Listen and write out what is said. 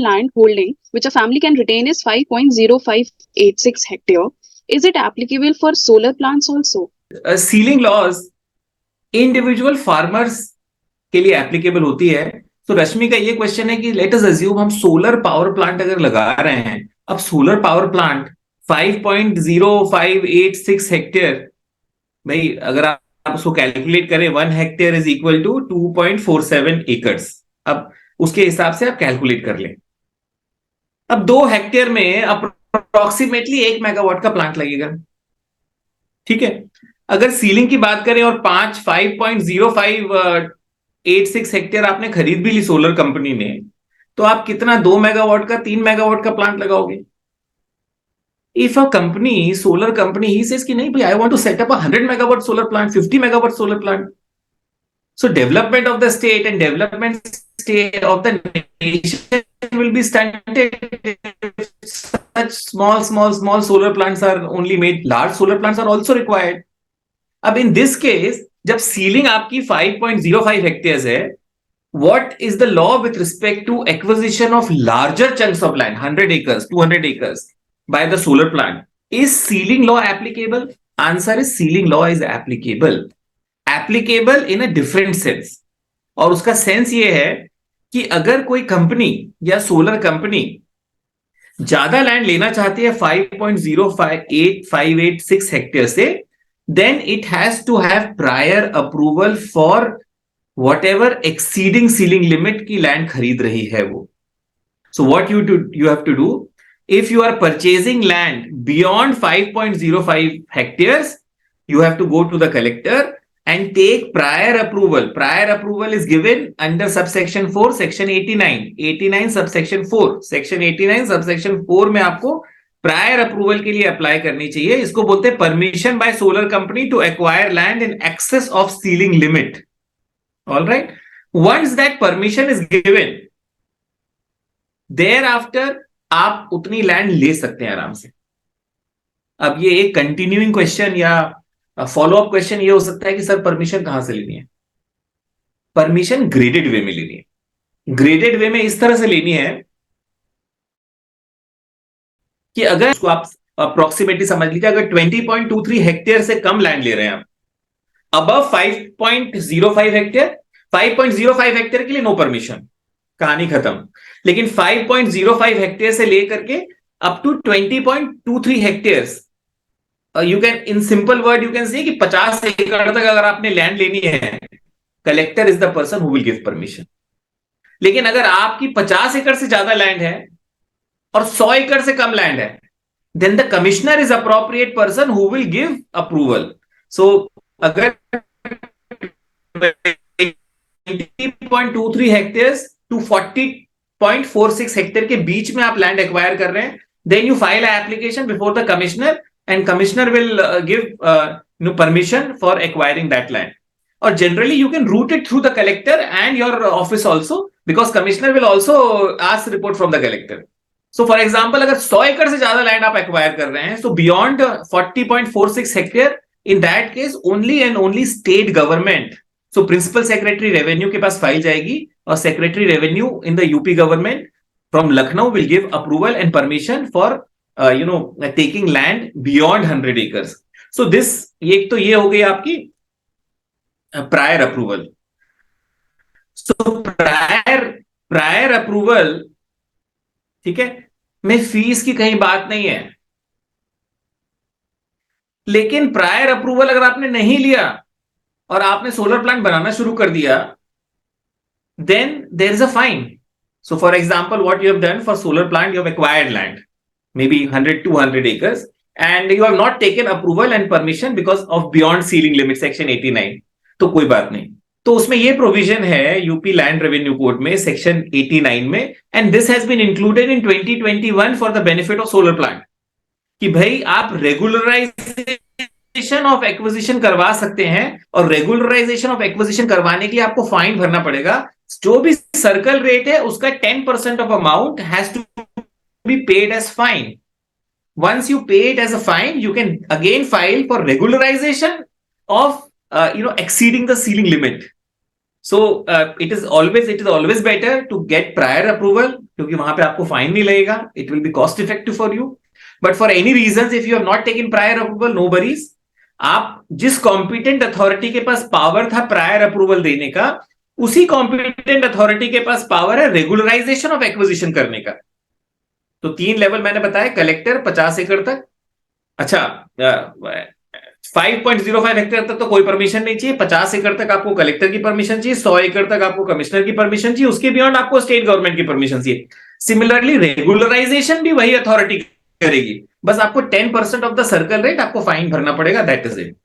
land holding which a family can retain is 5.0586 hectare. Is it applicable for solar plants also? Ceiling laws individual farmers के लिए applicable होती है. तो रश्मि का ये क्वेश्चन है कि लेट अस अज्यूम हम सोलर पावर प्लांट अगर लगा रहे हैं. अब सोलर पावर प्लांट 5.0586 हेक्टेयर, भाई अगर आप उसको कैलकुलेट करें, 1 hectare is equal to 2.47 acres. अब उसके हिसाब से आप कैलकुलेट कर लें. अब 2 हेक्टेयर में अप्रोक्सीमेटली 1 मेगावाट का प्लांट लगेगा. ठीक है. अगर सीलिंग की बात करें और 5.0586 हेक्टेयर आपने खरीद भी ली सोलर कंपनी ने, तो आप कितना 2 मेगावाट का 3 मेगावाट का प्लांट लगाओगे. If a company, solar company ही सेज कि नहीं भाई, I want to set up 100 megawatt solar plant, 50 megawatt solar plant. So development of the state and development state of the nation will be stunted if such small solar plants are only made. Large solar plants are also required. अब in this case, जब ceiling आपकी 5.05 hectares है, what is the law with respect to acquisition of larger chunks of land, 100 acres, 200 acres by the solar plant? Is ceiling law applicable? Answer is ceiling law is applicable. Applicable in a different sense. और उसका sense ये है कि अगर कोई company या solar company ज्यादा land लेना चाहती है 5.0586 हेक्टेयर से, then it has to have prior approval for whatever exceeding ceiling limit की लैंड खरीद रही है वो. So what you have to do, if you are purchasing land beyond 5.05 hectares, you have to go to the collector and take prior approval. Prior approval is given under subsection 4, section 89 subsection 4. Section 89 subsection 4 में आपको prior approval के लिए apply करनी चाहिए. इसको बोलते हैं permission by solar company to acquire land in excess of ceiling limit. All right. Once that permission is given, thereafter आप उतनी लैंड ले सकते हैं आराम से. अब ये एक कंटिन्यूइंग क्वेश्चन या फॉलो अप क्वेश्चन ये हो सकता है कि सर परमिशन कहां से लेनी है. परमिशन ग्रेडेड वे में लेनी है. ग्रेडेड वे में इस तरह से लेनी है कि अगर उसको आप अप्रोक्सीमेटली समझ लीजिए, अगर 20.23 हेक्टेयर से कम लैंड ले रहे हैं आप, अबव 5.05 हेक्टेयर, 5.05 हेक्टेयर के लिए नो परमिशन, कहानी खत्म. लेकिन 5.05 हेक्टेयर से लेकर के up to 20.23 hectares, you can in simple word you can say कि 50 एकड़ तक अगर आपने लैंड लेनी है, collector is the person who will give permission. लेकिन अगर आपकी 50 एकड़ से ज्यादा लैंड है और 100 एकड़ से कम लैंड है, then the commissioner is appropriate person who will give approval. So अगर 20.23 हेक्टेयर्स टू 40.46 हेक्टेयर के बीच में आप लैंड एक्वायर कर रहे हैं, then you file a application before the commissioner and commissioner will give permission for acquiring that land. Or generally you can route it through the collector and your office also, because commissioner will also ask report from the collector. So for example, अगर 100 एकड़ से ज्यादा land आप acquire कर रहे हैं, so beyond 40.46 hectare, in that case only and only state government, so principal secretary revenue के पास file जाएगी और secretary revenue in the UP government from Lucknow will give approval and permission for taking land beyond 100 acres. So this एक तो ये हो गई आपकी prior approval. So prior approval, ठीक है, में फीस की कहीं बात नहीं है. लेकिन प्रायर अप्रूवल अगर आपने नहीं लिया और आपने सोलर प्लांट बनाना शुरू कर दिया, then there is a fine. So for example, what you have done for solar plant, you have acquired land, maybe 100-200 acres, and you have not taken approval and permission because of beyond ceiling limit, section 89. तो कोई बात नहीं. तो उसमें ये provision है UP land revenue code में, section 89 में, and this has been included in 2021 for the benefit of solar plant, कि भाई आप रेगुलराइजेशन ऑफ एक्विजिशन करवा सकते हैं, और रेगुलराइजेशन ऑफ एक्विजिशन करवाने के लिए आपको फाइन भरना पड़ेगा. जो भी सर्कल रेट है उसका 10% of amount has to be paid as fine. Once you pay it as a fine, you can again file for regularization of exceeding the ceiling limit. So it is always better to get prior approval, क्योंकि वहां पे आपको fine नहीं लगेगा, it will be cost effective for you. But for any reason if you have not taken prior approval, no worries. आप जिस competent authority के पास पावर था प्रायर अप्रूवल देने का, उसी कॉम्पिटेंट अथॉरिटी के पास पावर है रेगुलराइजेशन ऑफ एक्विजिशन करने का. तो 3 लेवल मैंने बताया, कलेक्टर 50 एकड़ तक. अच्छा, 5.05 हेक्टेयर तक तो कोई परमिशन नहीं चाहिए. 50 एकड़ तक आपको कलेक्टर की परमिशन चाहिए, 100 एकड़ तक आपको कमिश्नर की परमिशन चाहिए, उसके बियॉन्ड आपको स्टेट गवर्नमेंट की परमिशन चाहिए. सिमिलरली रेगुलराइजेशन भी वही अथॉरिटी करेगी, बस आपको 10% ऑफ द सर्कल रेट आपको फाइन भरना पड़ेगा, दैट इज इट.